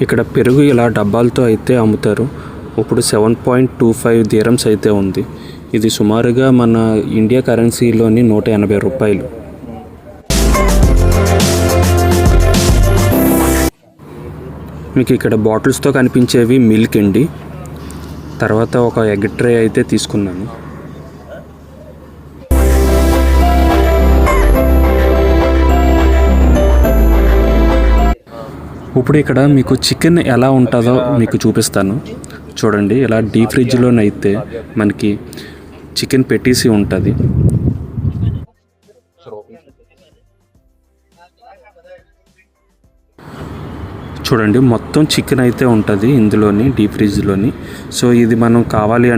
ఇక్కడ పెరుగు ఇలా డబ్బాలతో అయితే అమ్ముతారు. ఇప్పుడు 7.25 dirhams అయితే ఉంది. ఇది సుమారుగా మన ఇండియా కరెన్సీలోని 180 రూపాయలు. మీకు ఇక్కడ బాటిల్స్తో కనిపించేవి మిల్క్ అండి. తర్వాత ఒక ఎగ్ ట్రే అయితే తీసుకున్నాను. ఇప్పుడు ఇక్కడ మీకు చికెన్ ఎలా ఉంటుందో మీకు చూపిస్తాను. చూడండి, ఇలా డీప్ ఫ్రిడ్జ్లోనైతే మనకి చికెన్ పెట్టేసి ఉంటుంది. చూడండి, మొత్తం చికెన్ అయితే ఉంటుంది ఇందులోని డీప్ ఫ్రిడ్జ్లోని. సో ఇది మనం కావాలి